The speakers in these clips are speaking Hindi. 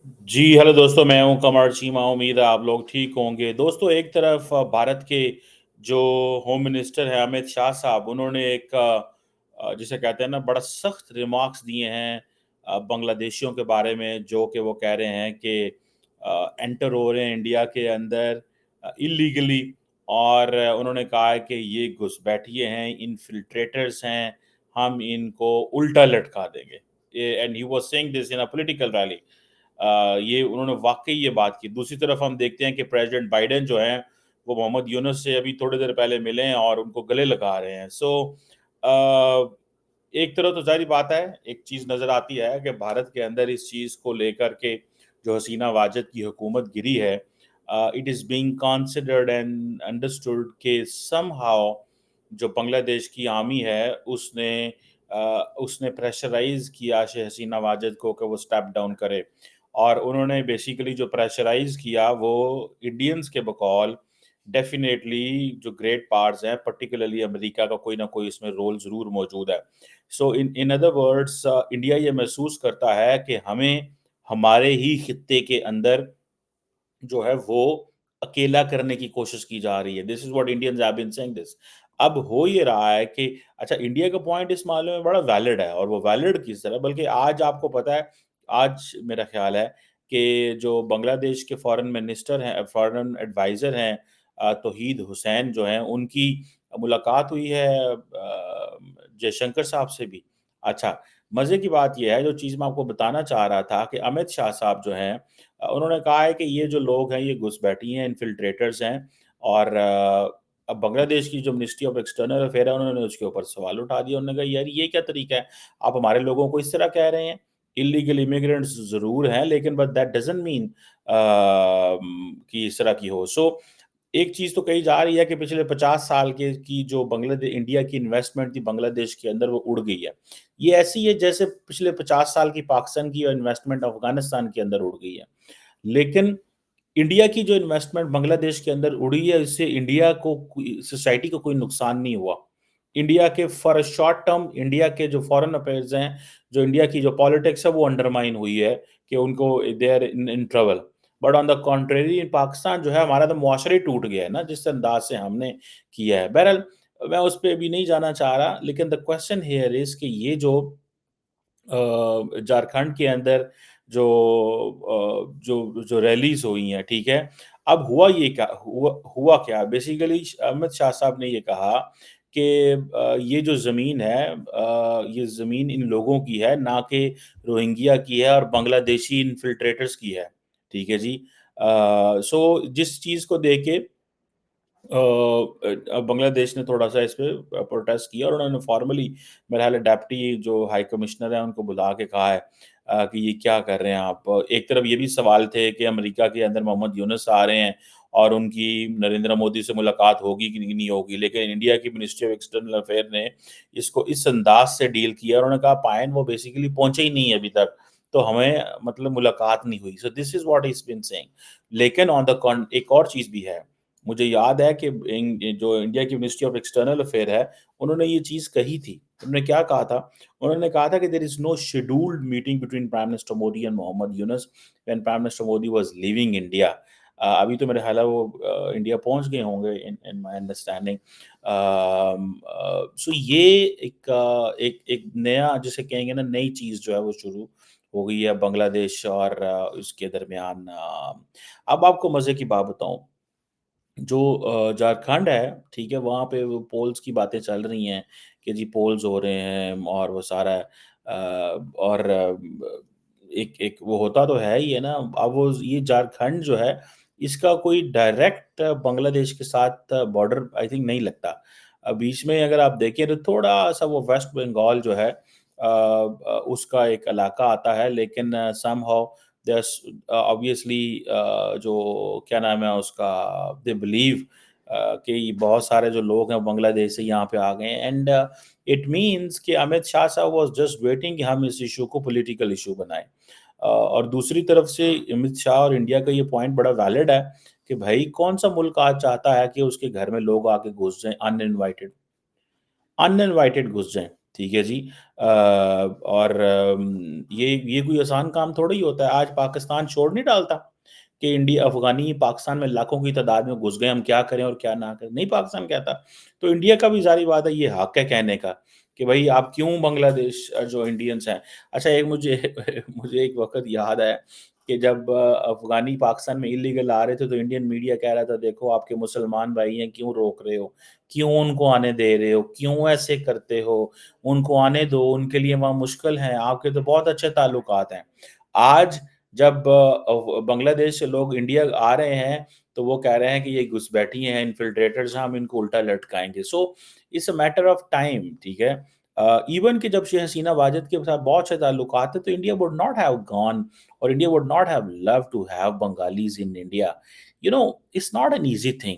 जी, हेलो दोस्तों, मैं हूँ कमर चीमा। उम्मीद है आप लोग ठीक होंगे। दोस्तों, एक तरफ भारत के जो होम मिनिस्टर हैं अमित शाह साहब, उन्होंने एक जिसे कहते हैं ना, बड़ा सख्त रिमार्क्स दिए हैं बांग्लादेशियों के बारे में, जो कि वो कह रहे हैं कि एंटर हो रहे हैं इंडिया के अंदर इलीगली। और उन्होंने कहा है कि ये घुसपैठिए हैं, इन्फिल्ट्रेटर्स हैं, हम इनको उल्टा लटका देंगे। And he was saying this in a political rally. ये उन्होंने वाकई ये बात की। दूसरी तरफ हम देखते हैं कि प्रेसिडेंट बाइडेन जो हैं, वो मोहम्मद यूनुस से अभी थोड़ी देर पहले मिले हैं और उनको गले लगा रहे हैं। एक तरह तो जाहिर बात है, एक चीज़ नज़र आती है कि भारत के अंदर इस चीज़ को लेकर के जो हसीना वाजद की हुकूमत गिरी है, it is being considered and understood कि समहाउ जो बांग्लादेश की आर्मी है, उसने प्रेशराइज़ किया शेख हसीना वाजद को कि वो स्टेप डाउन करे। और उन्होंने बेसिकली जो प्रेशराइज़ किया, वो इंडियंस के बकौल डेफ़िनेटली जो ग्रेट पावर्स हैं, पर्टिकुलरली अमेरिका का कोई ना कोई इसमें रोल ज़रूर मौजूद है। सो इन इन अदर वर्ड्स, इंडिया ये महसूस करता है कि हमें हमारे ही खित्ते के अंदर जो है वो अकेला करने की कोशिश की जा रही है। This is what Indians have been saying this. अब हो ये रहा है कि अच्छा, इंडिया का पॉइंट इस मामले में बड़ा वैलिड है, और वो वैलिड किस तरह, बल्कि आज आपको पता है, आज मेरा ख़्याल है कि जो बांग्लादेश के फ़ॉरेन मिनिस्टर हैं, फ़ॉरेन एडवाइज़र हैं, तौहीद हुसैन जो हैं, उनकी मुलाकात हुई है जयशंकर साहब से भी। अच्छा, मज़े की बात ये है, जो चीज़ मैं आपको बताना चाह रहा था, कि अमित शाह साहब जो हैं, उन्होंने कहा है कि ये जो लोग हैं, ये घुसपैठी हैं, इन्फिल्ट्रेटर्स हैं। और अब बांग्लादेश की जो मिनिस्ट्री ऑफ एक्सटर्नल अफेयर है, उन्होंने उसके ऊपर सवाल उठा दिया। उन्होंने कहा, यार ये क्या तरीका है? आप हमारे लोगों को इस तरह कह रहे हैं। इल्लीगल इमिग्रेंट्स ज़रूर हैं, लेकिन बट दैट डज़न्ट मीन कि इस तरह की हो। एक चीज़ तो कही जा रही है कि पिछले 50 साल के की जो इंडिया की इन्वेस्टमेंट थी बांग्लादेश के अंदर, वो उड़ गई है। ये ऐसी है जैसे पिछले 50 साल की पाकिस्तान की इन्वेस्टमेंट अफ़गानिस्तान के अंदर उड़ गई है। लेकिन इंडिया की जो इन्वेस्टमेंट बांग्लादेश के अंदर उड़ी है, इससे इंडिया को कोई सोसाइटी को कोई नुकसान नहीं हुआ। इंडिया के for a short term, India के जो फॉरेन अफेयर्स हैं, जो इंडिया की जो पॉलिटिक्स है, वो अंडरमाइन हुई है कि उनको they are in trouble. But on the contrary, in Pakistan जो है, हमारा तो मुआशरा ही टूट गया है ना, जिस अंदाज से हमने किया है। बहरहाल, मैं उस पे अभी नहीं जाना चाह रहा, लेकिन द क्वेश्चन हियर इज़ कि ये जो झारखंड के अंदर जो जो रैलीज़ हुई हैं, ठीक है? अब हुआ क्या? बेसिकली अमित शाह साहब ने ये कहा कि ये जो ज़मीन है, ये ज़मीन इन लोगों की है, ना कि रोहिंग्या की है और बांग्लादेशी इन्फिल्ट्रेटर्स की है, ठीक है जी? जिस चीज़ को देके बांग्लादेश ने थोड़ा-सा इस पे प्रोटेस्ट किया, और उन्होंने फॉर्मली मेरा ख़्याल है डिप्टी जो हाई कमिश्नर है, उनको बुला के कहा है कि ये क्या कर रहे हैं आप? एक तरफ ये भी सवाल थे कि अमेरिका के अंदर मोहम्मद यूनुस आ रहे हैं और उनकी नरेंद्र मोदी से मुलाकात होगी कि नहीं होगी, लेकिन इंडिया की मिनिस्ट्री ऑफ एक्सटर्नल अफेयर ने इसको इस अंदाज़ से डील किया, और उन्होंने कहा, पायन वो बेसिकली पहुँचे ही नहीं है अभी तक, तो हमें मतलब मुलाकात नहीं हुई। So this is what he is been saying. लेकिन ऑन द कॉन एक और चीज़ भी है। मुझे याद है कि जो इंडिया की मिनिस्ट्री ऑफ एक्सटर्नल अफेयर है, उन्होंने ये चीज़ कही थी। उन्होंने क्या कहा था? उन्होंने कहा था कि there is no scheduled meeting between prime minister Modi and Mohammad Yunus when prime minister Modi was leaving India. अभी तो मेरा ख़्याल है वो इंडिया पहुँच गए होंगे इन इन माय अंडरस्टैंडिंग। सो ये एक एक नया, जिसे कहेंगे ना, नई चीज़ जो है वो शुरू हो गई है बांग्लादेश और उसके दरमियान। अब आपको मज़े की बात बताऊँ, जो झारखंड है, ठीक है? वहाँ पे वो पोल्स की बातें चल रही हैं कि जी पोल्स हो रहे हैं और वो सारा और एक एक वो होता तो है ही है ना। अब वो ये झारखंड जो है, इसका कोई डायरेक्ट बांग्लादेश के साथ बॉर्डर आई थिंक नहीं लगता। बीच में अगर आप देखें तो थोड़ा-सा वो वेस्ट बंगाल जो है, उसका एक इलाका आता है, लेकिन समहाउ देयर्स ऑब्वियसली जो क्या नाम है उसका, दे बिलीव कि बहुत सारे जो लोग हैं बांग्लादेश से यहाँ पे आ गए हैं। एंड इट मीन्स कि अमित शाह साहब वाज जस्ट वेटिंग कि हम इस इशू को पॉलिटिकल इशू बनाएं। और दूसरी तरफ से अमित शाह और इंडिया का ये पॉइंट बड़ा वैलिड है कि भाई, कौन सा मुल्क आज चाहता है कि उसके घर में लोग आके घुस जाएं अनइनवाइटेड, अनइनवाइटेड घुस जाएँ, ठीक है जी। और ये कोई आसान काम थोड़ा ही होता है। आज पाकिस्तान छोड़ नहीं डालता कि इंडिया अफ़गानी पाकिस्तान में लाखों की तादाद में घुस गए, हम क्या करें और क्या ना करें? नहीं पाकिस्तान कहता। तो इंडिया का भी ज़ाहिर बात है ये हक है कहने का कि भई आप क्यों बांग्लादेश जो इंडियंस हैं। अच्छा एक मुझे मुझे एक वक़्त याद है कि जब अफ़गानी पाकिस्तान में इल्लीगल आ रहे थे तो इंडियन मीडिया कह रहा था देखो आपके मुसलमान भाई हैं, क्यों रोक रहे हो? क्यों उनको आने दे रहे हो? क्यों ऐसे करते हो? उनको आने दो, उनके लिए वहाँ मुश्किल है, आपके तो बहुत अच्छे ताल्लुकात हैं। आज जब बांग्लादेश से लोग इंडिया आ रहे हैं, तो वो कह रहे हैं कि ये घुसपैठी हैं, इन्फिल्ट्रेटर्स हैं, हम इनको उल्टा लटकाएँगे। So it's a matter of time, ठीक है? इवन कि जब शेख हसीना वाजिद के साथ बहुत अच्छे ताल्लुकात थे, तो India would not have gone और India would not have loved to have Bengalis in India. You know, it's not an easy thing,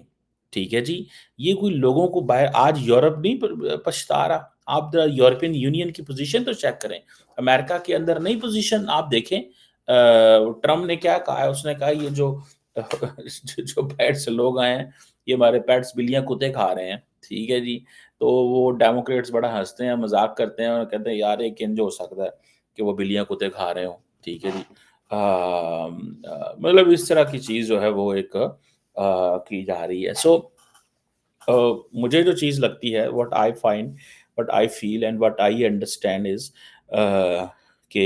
ठीक है जी? ये कोई लोगों को बाहर आज यूरोप नहीं पछता रहा। आप द यूरोपियन यूनियन की पोज़ीशन तो चेक करें। अमेरिका के अंदर नई पोज़ीशन आप देखें। ट्रम्प ने क्या कहा है, उसने कहा ये जो जो पेट्स लोग आए हैं, ये हमारे पेट्स बिल्लियाँ कुत्ते खा रहे हैं, ठीक है जी। तो वो डेमोक्रेट्स बड़ा हँसते हैं, मज़ाक करते हैं और कहते हैं यार ये किंज हो सकता है कि वो बिल्लियाँ कुत्ते खा रहे हों, ठीक है जी। मतलब इस तरह की चीज़ जो है वो एक की जा रही है। सो अ, मुझे जो चीज़ लगती है what I feel and what I understand is कि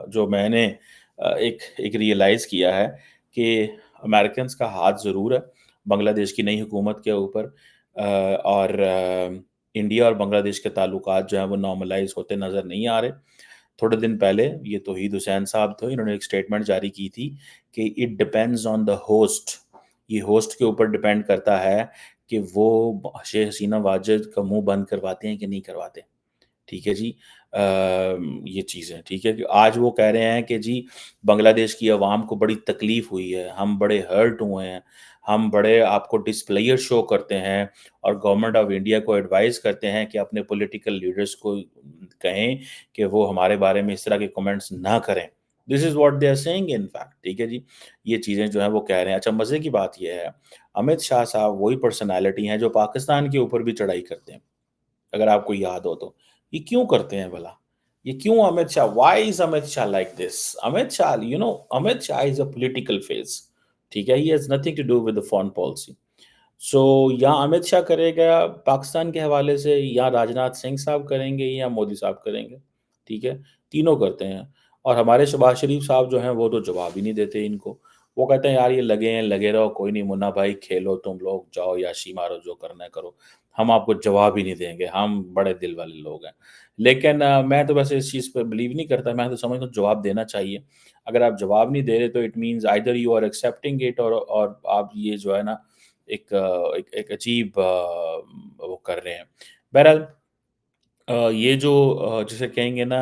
जो मैंने एक रियलाइज़ किया है कि अमेरिकन्स का हाथ ज़रूर है बांग्लादेश की नई हुकूमत के ऊपर। और इंडिया और बांग्लादेश के ताल्लुकात जो हैं वो नॉर्मलाइज़ होते नज़र नहीं आ रहे। थोड़े दिन पहले ये तौहीद हुसैन साहब थे, इन्होंने एक स्टेटमेंट जारी की थी कि it depends on the host. ये होस्ट के ऊपर डिपेंड करता है कि वो शेख हसीना वाजिद का मुँह बंद करवाते हैं कि नहीं करवाते। ठीक है जी। ये चीज़ है, ठीक है? कि आज वो कह रहे हैं कि जी बांग्लादेश की अवाम को बड़ी तकलीफ़ हुई है, हम बड़े हर्ट हुए हैं, हम बड़े आपको डिसप्लेयर शो करते हैं और गवर्नमेंट ऑफ इंडिया को एडवाइस करते हैं कि अपने पॉलिटिकल लीडर्स को कहें कि वो हमारे बारे में इस तरह के कमेंट्स ना करें। This is what they are saying in fact, ठीक है जी। ये चीज़ें जो हैं वो कह रहे हैं। अच्छा मज़े की बात ये है, अमित शाह साहब वही पर्सनैलिटी हैं जो पाकिस्तान के ऊपर भी चढ़ाई करते हैं। अगर आपको याद हो तो। ये क्यों करते हैं भला? ये क्यों Amit Shah why is Amit Shah like this? Amit Shah Amit Shah is a political face, ठीक है? He has nothing to do with the foreign policy. So या अमित शाह करेगा पाकिस्तान के हवाले से या राजनाथ सिंह साहब करेंगे या मोदी साहब करेंगे, ठीक है? तीनों करते हैं और हमारे शहबाज शरीफ साहब जो हैं वो तो जवाब ही नहीं देते इनको। वो कहते हैं यार ये लगे हैं, लगे रहो कोई नहीं मुन्ना भाई खेलो तुम लोग जाओ याशी मारो जो करना है करो। हम आपको जवाब ही नहीं देंगे, हम बड़े दिल वाले लोग हैं। लेकिन मैं तो वैसे इस चीज़ पे बिलीव नहीं करता, मैं तो समझता हूँ जवाब देना चाहिए। अगर आप जवाब नहीं दे रहे तो it means either you are accepting it और आप ये जो है ना एक एक अजीब वो कर रहे हैं। बहरहाल ये जो जिसे कहेंगे ना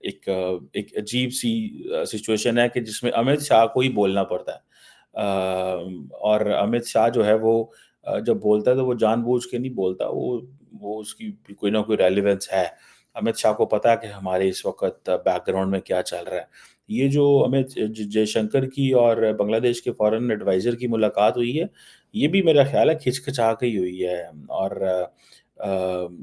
एक अजीब-सी सिचुएशन है कि जिसमें अमित शाह को ही बोलना पड़ता है। और अमित शाह जो है वो जब बोलता है तो वो जानबूझ के नहीं बोलता, वो उसकी भी कोई ना कोई रेलेवेंस है। अमित शाह को पता है कि हमारे इस वक़्त बैकग्राउंड में क्या चल रहा है। ये जो अमित जयशंकर की और बांग्लादेश के फॉरेन एडवाइज़र की मुलाकात हुई है, ये भी मेरा ख़्याल है खिचखिचा के ही हुई है और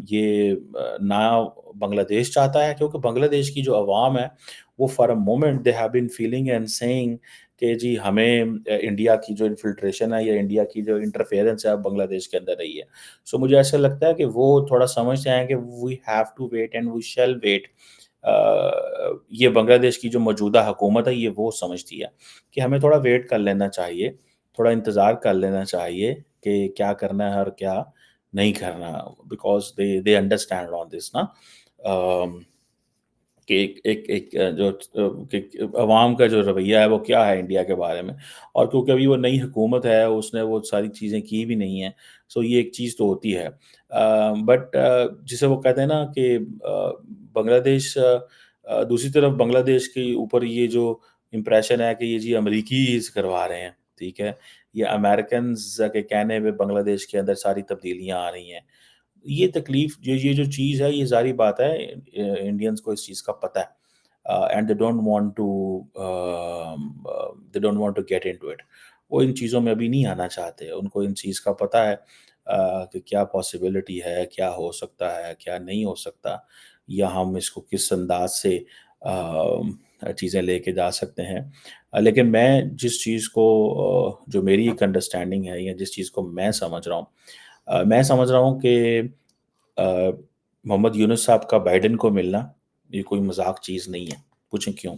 ये ना बांग्लादेश चाहता है क्योंकि बांग्लादेश की जो अवाम है, वो for a moment they have been feeling and saying कि जी हमें इंडिया की जो इन्फिल्ट्रेशन है या इंडिया की जो इंटरफेरेंस है अब बांग्लादेश के अंदर रही है। सो मुझे ऐसा लगता है कि वो थोड़ा समझते हैं कि we have to wait and we shall wait. ये बांग्लादेश की जो मौजूदा हुकूमत है, ये वो समझती है कि हमें थोड़ा वेट कर लेना चाहिए, थोड़ा इंतज़ार कर लेना चाहिए कि क्या करना है और क्या नहीं करना because they understand on this ना। अम कि एक जो कि अवाम का जो रवैया है वो क्या है इंडिया के बारे में और क्योंकि अभी वो नई हुकूमत है, उसने वो सारी चीज़ें की भी नहीं हैं, सो ये एक चीज़ तो होती है। बट जिसे वो कहते हैं ना कि बांग्लादेश दूसरी तरफ बांग्लादेश के ऊपर ये जो इम्प्रेशन है कि ये जी अमरीकीज़ करवा रहे हैं, ठीक है? ये अमेरिकन्स के कहने पे बांग्लादेश के अंदर सारी तब्दीलियाँ आ रही हैं। ये तकलीफ़ ये जो चीज़ है ये ज़ाहिर बात है इंडियंस को इस चीज़ का पता है and they don't want to get into it. वो इन चीज़ों में अभी नहीं आना चाहते, उनको इन चीज़ का पता है कि क्या पॉसिबिलिटी है, क्या हो सकता है, क्या नहीं हो सकता, या हम इसको किस अंदाज से चीज़ें लेके जा सकते हैं। लेकिन मैं जिस चीज़ को जो मेरी एक अंडरस्टैंडिंग है या जिस चीज़ को मैं समझ रहा हूँ, मैं समझ रहा हूँ कि अ, मोहम्मद यूनुस साहब का बाइडेन को मिलना ये कोई मज़ाक चीज़ नहीं है। पूछें क्यों?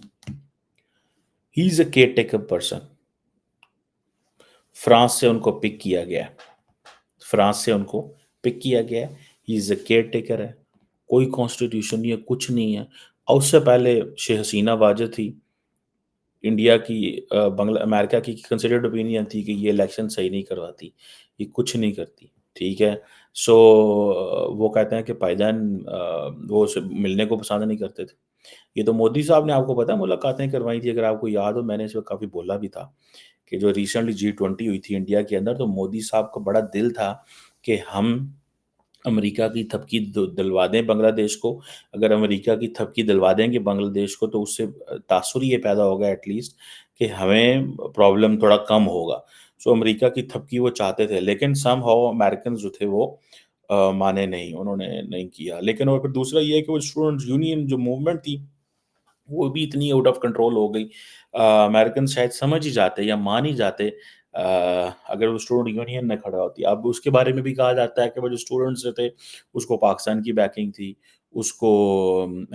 He is a caretaker person. France से उनको पिक किया गया है। फ्रांस से उनको पिक किया गया है। ही इज़ अ केयरटेकर है। कोई कॉन्स्टिट्यूशन नहीं है, कुछ नहीं है। और उससे पहले शेख हसीना वाजद थी। इंडिया की बंगला अमेरिका की कंसिडर्ड ओपिनियन थी कि ये इलेक्शन सही नहीं करवाती, ये कुछ नहीं करती, ठीक है? सो वो कहते हैं कि पायदान वो उसे मिलने को पसंद नहीं करते थे। ये तो मोदी साहब ने आपको पता है मुलाकातें करवाई थी, अगर आपको याद हो मैंने इस वक़्त काफ़ी बोला भी था कि जो रिसेंटली G20 हुई थी इंडिया के अंदर, तो मोदी साहब का बड़ा दिल था कि हम अमेरिका की थपकी दिलवा दें बांग्लादेश को। अगर अमेरिका की थपकी दिलवा देंगे बांग्लादेश को तो उससे तासुर ये पैदा होगा एटलीस्ट कि हमें प्रॉब्लम थोड़ा कम होगा। सो अमेरिका की थपकी वो चाहते थे, लेकिन समहाउ अमेरिकन्स जो थे वो माने नहीं, उन्होंने नहीं किया। लेकिन और फिर दूसरा ये है कि वो स्टूडेंट्स यूनियन जो मूवमेंट थी वो भी इतनी आउट ऑफ कंट्रोल हो गई। अमेरिकन शायद समझ ही जाते या मान ही जाते अगर वो स्टूडेंट यूनियन ना खड़ा होती। अब उसके बारे में भी कहा जाता है कि वो जो स्टूडेंट्स जो थे, उसको पाकिस्तान की बैकिंग थी, उसको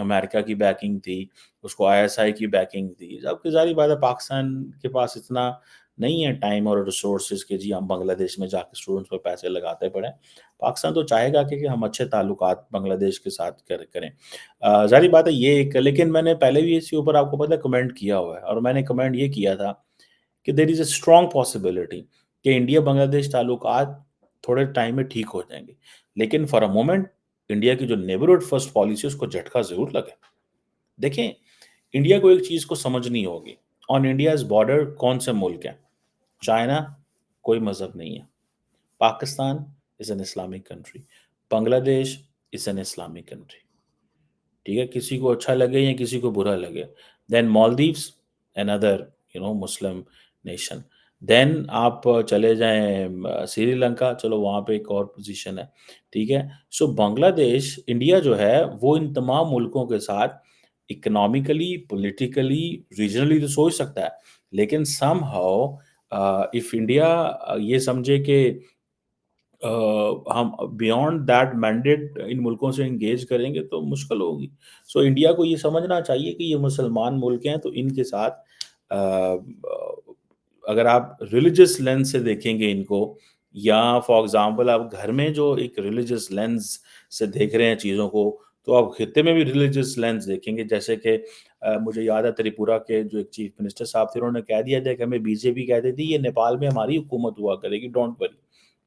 अमेरिका की बैकिंग थी, उसको आईएसआई की बैकिंग थी। जबकि ज़ाहिर-सी बात है पाकिस्तान के पास इतना नहीं है टाइम और रिसोर्सेज़ कि जी हम बांग्लादेश में जाके स्टूडेंट्स पे पैसे लगाते पड़ें। पाकिस्तान तो चाहेगा कि हम अच्छे ताल्लुकात बांग्लादेश के साथ करें। ज़ाहिर बात है ये एक, लेकिन मैंने पहले भी इसके ऊपर आपको पता है कमेंट किया हुआ है, और मैंने कमेंट ये किया था कि there is a strong possibility कि इंडिया बांग्लादेश ताल्लुकात थोड़े टाइम में ठीक हो जाएँगे। लेकिन फॉर अ मोमेंट इंडिया की जो नेबरहुड फर्स्ट पॉलिसी है उसको झटका ज़रूर लगे। देखें, इंडिया को एक चीज़ को समझनी होगी, ऑन इंडियाज़ बॉर्डर कौन से मुल्क हैं? चाइना कोई मज़हब नहीं है। Pakistan is an Islamic country. Bangladesh is an Islamic country. ठीक है? किसी को अच्छा लगे या किसी को बुरा लगे। देन मालदीव्स अनदर मुस्लिम नेशन। देन आप चले जाएँ श्रीलंका, चलो वहाँ पे एक और पोज़ीशन है, ठीक है? सो बांग्लादेश इंडिया जो है वो इन तमाम मुल्कों के साथ इकोनॉमिकली, पॉलिटिकली, रीजनली तो सोच सकता है। लेकिन समहाउ इफ इंडिया ये समझे कि हम बियॉन्ड दैट मैंडेट इन मुल्कों से एंगेज करेंगे तो मुश्किल होगी। सो इंडिया को ये समझना चाहिए कि ये मुसलमान मुल्क हैं तो इनके साथ अगर आप रिलीजियस लेंस से देखेंगे इनको, या फॉर एग्ज़ाम्पल आप घर में जो एक रिलीजियस लेंस से देख रहे हैं चीज़ों को, तो आप खित्ते में भी रिलीजियस लेंस देखेंगे। जैसे कि मुझे याद है त्रिपुरा के जो एक चीफ मिनिस्टर साहब थे, उन्होंने कह दिया था कि हमें बीजेपी कहती थी ये नेपाल में हमारी हुकूमत हुआ करेगी, डोंट वरी।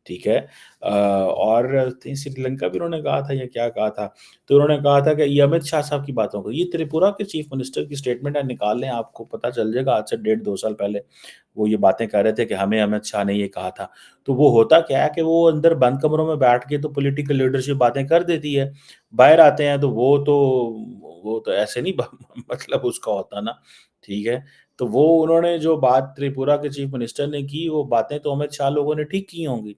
ठीक है? और कहीं श्रीलंका भी उन्होंने कहा था या क्या कहा था, तो उन्होंने कहा था कि ये अमित शाह साहब की बातों को, ये त्रिपुरा के चीफ मिनिस्टर की स्टेटमेंट है, निकाल लें, आपको पता चल जाएगा। आज से डेढ़ 2 साल पहले वो ये बातें कर रहे थे कि हमें अमित शाह ने ये कहा था। तो वो होता क्या है कि वो अंदर बंद कमरों में बैठ के तो पॉलिटिकल लीडरशिप बातें कर देती है, बाहर आते हैं तो वो तो ऐसे नहीं मतलब उसका होता ना, ठीक है? तो वो उन्होंने जो बात त्रिपुरा के चीफ मिनिस्टर ने की, वो बातें तो अमित शाह लोगों ने ठीक की होंगी।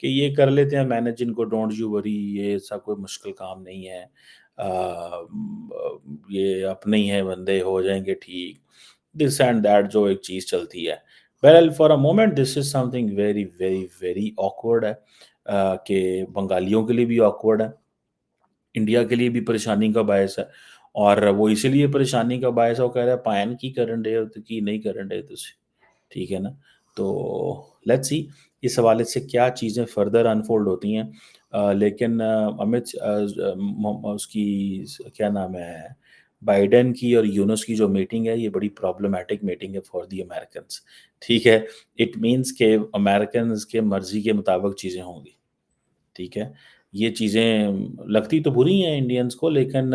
कि ये कर लेते हैं मैनेज, इनको डोंट यू वरी, ये ऐसा कोई मुश्किल काम नहीं है। ये अपने ही हैं बंदे, हो जाएँगे ठीक। दिस एंड दैट जो एक चीज़ चलती है। बहरहाल for a moment this is something very, very, very awkward है, कि बंगालियों के लिए भी ऑकवर्ड है, इंडिया के लिए भी परेशानी का बायस है, और वो इसीलिए परेशानी का बायस है, वो कह रहा है पायन की करन डे हो तो की नहीं करन डे तुसी। ठीक है ना? तो लेट्स सी इस हवाले से क्या चीज़ें फर्दर अनफोल्ड होती हैं। लेकिन उसकी क्या नाम है, बाइडेन की और यूनुस की जो मीटिंग है ये बड़ी प्रॉब्लमैटिक मीटिंग है फॉर द अमेरिकन्स। ठीक है? इट मीन्स के अमेरिकन्स के मर्ज़ी के मुताबिक चीज़ें होंगी। ठीक है? ये चीज़ें लगती तो बुरी हैं इंडियंस को, लेकिन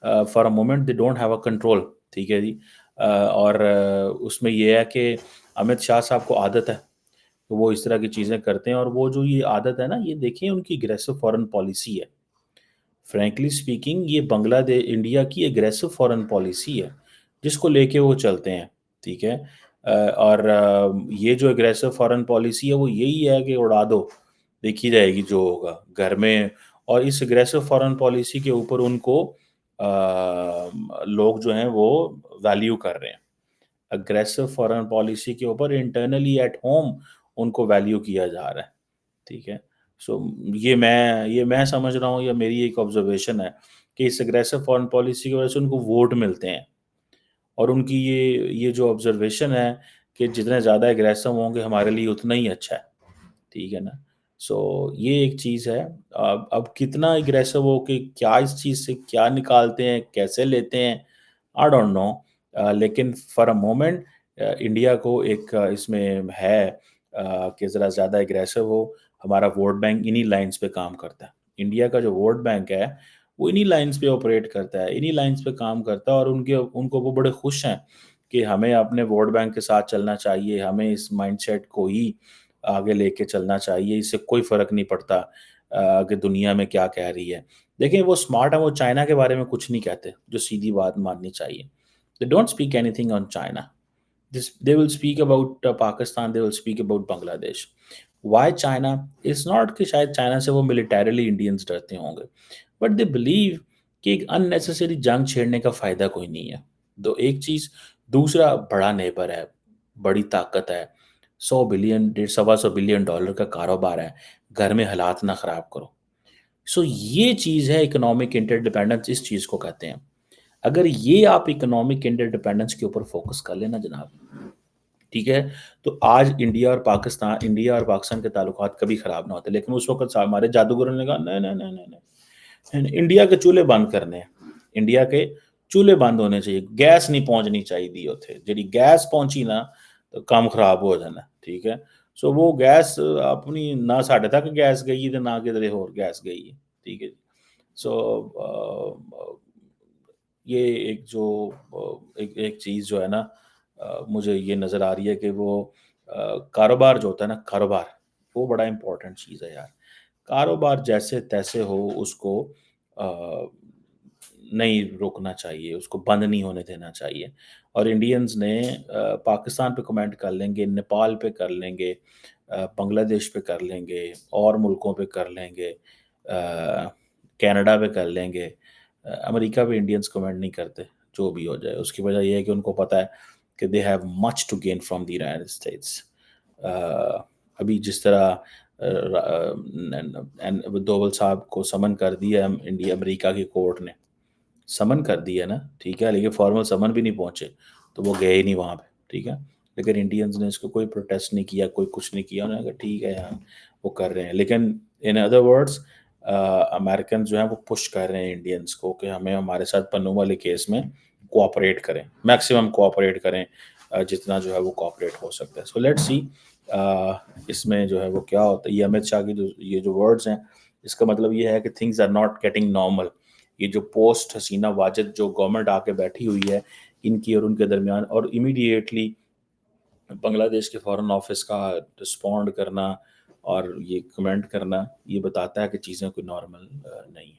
for a moment they don't have a control. ठीक है जी? और उसमें ये है कि अमित शाह साहब को आदत है, तो वो इस तरह की चीज़ें करते हैं, और वो जो ये आदत है ना, ये देखिए उनकी एग्रेसिव फॉरेन पॉलिसी है। फ्रैंकली स्पीकिंग ये इंडिया की एग्रेसिव फॉरेन पॉलिसी है, जिसको लेके वो चलते हैं, ठीक है? और ये जो एग्रेसिव फॉरेन पॉलिसी है वो यही है कि उड़ा दो, देखी जाएगी जो होगा घर में। और इस अग्रेसिव फॉरेन पॉलिसी के ऊपर उनको लोग जो हैं वो वैल्यू कर रहे हैं। अग्रेसिव फॉरेन पॉलिसी के ऊपर इंटरनली एट होम उनको वैल्यू किया जा रहा है। ठीक है। सो ये मैं समझ रहा हूँ, या मेरी एक ऑब्जर्वेशन है कि इस अग्रेसिव फॉरेन पॉलिसी की वजह से उनको वोट मिलते हैं। और उनकी ये जो ऑब्जर्वेशन है कि जितने ज़्यादा एग्रेसिव होंगे हमारे लिए उतना ही अच्छा है। ठीक है ना? सो ये एक चीज़ है। अब कितना एग्रेसिव हो के क्या इस चीज़ से क्या निकालते हैं, कैसे लेते हैं, आई डोंट नो। लेकिन फॉर अ मोमेंट इंडिया को एक इसमें है कि ज़रा ज़्यादा एग्रेसिव हो। हमारा वोट बैंक इन्हीं लाइन्स पे काम करता है। इंडिया का जो वोट बैंक है, वो इन्हीं लाइन्स पे ऑपरेट करता है, इन्हीं लाइन्स पे काम करता है। और उनको वो बड़े खुश हैं कि हमें अपने वोट बैंक के साथ चलना चाहिए, हमें इस माइंडसेट को ही आगे लेके चलना चाहिए, इससे कोई फ़र्क नहीं पड़ता कि दुनिया में क्या कह रही है। देखिए वो स्मार्ट है, वो चाइना के बारे में कुछ नहीं कहते, जो सीधी बात माननी चाहिए। They don't speak anything on China. They will speak about Pakistan, they will speak about Bangladesh. Why China? It's not कि शायद चाइना से वो मिलिटरीली इंडियंस डरते होंगे, बट दे बिलीव कि एक अननेसेसरी जंग छेड़ने का फ़ायदा कोई नहीं है। तो एक चीज़, दूसरा बड़ा नेबर है, बड़ी ताकत है, 100 बिलियन, डेढ़ सवा सौ बिलियन डॉलर का कारोबार है, घर में हालात ना ख़राब करो। सो ये चीज़ है इकोनॉमिक इंटरडिपेंडेंस, इस चीज़ को कहते हैं। अगर ये आप इकोनॉमिक इंटरडिपेंडेंस के ऊपर फोकस कर लेना जनाब, ठीक है, तो आज इंडिया और पाकिस्तान के ताल्लुकात कभी ख़राब ना होते। लेकिन उस वक़्त हमारे जादूगरों ने कहा नहीं, नहीं, नहीं, नहीं, नहीं, इंडिया के चूल्हे बंद करने हैं, इंडिया के चूल्हे बंद होने चाहिए, गैस नहीं पहुँचनी चाहिदी उत्थे, जेह्ड़ी गैस पहुँची ना तो काम ख़राब हो जाना, ठीक है। सो वो गैस अपनी ना साढ़े तक गैस गई है ते ना किधरे होर गैस गई है, ठीक है जी। सो ये एक जो एक एक चीज़ जो है ना, मुझे ये नज़र आ रही है कि वो कारोबार जो होता है ना, कारोबार, वो बड़ा इम्पोर्टेंट चीज़ है यार। कारोबार जैसे-तैसे हो उसको अ, नहीं रोकना चाहिए, उसको बंद नहीं होने देना चाहिए। और इंडियंस ने पाकिस्तान पे कमेंट कर लेंगे, नेपाल पे कर लेंगे, बांग्लादेश पे कर लेंगे, और मुल्कों पे कर लेंगे, कनाडा पे कर लेंगे। अमेरिका पे इंडियंस कमेंट नहीं करते, जो भी हो जाए। उसकी वजह ये है कि उनको पता है कि they have much to gain from the United States. अभी जिस तरह दोवल साहब को समन कर दिया अमेरिका की कोर्ट ने, समन कर दिया ना, ठीक है, लेकिन फॉर्मल समन भी नहीं पहुँचे, तो वो गए ही नहीं वहाँ पे, ठीक है। लेकिन इंडियंस ने इसको कोई प्रोटेस्ट नहीं किया, कोई कुछ नहीं किया, उन्होंने कहा ठीक है यार, वो कर रहे हैं। लेकिन इन अदर वर्ड्स अमेरिकन जो हैं वो पुश कर रहे हैं इंडियंस को कि हमें हमारे साथ पन्नू वाले केस में कोऑपरेट करें, मैक्सिमम कोऑपरेट करें, जितना जो है वो कोऑपरेट हो सकता है। सो लेट्स सी इसमें जो है वो क्या होता है। ये अमित शाह की जो ये जो वर्ड्स हैं, इसका मतलब ये है कि things are not getting normal. ये जो पोस्ट हसीना वाजिद जो गवर्नमेंट आके बैठी हुई है, इनकी और उनके दरमियान, और इमीडिएटली बांग्लादेश के फॉरेन ऑफिस का रिस्पॉन्ड करना और ये कमेंट करना, ये बताता है कि चीज़ें कोई नॉर्मल नहीं है।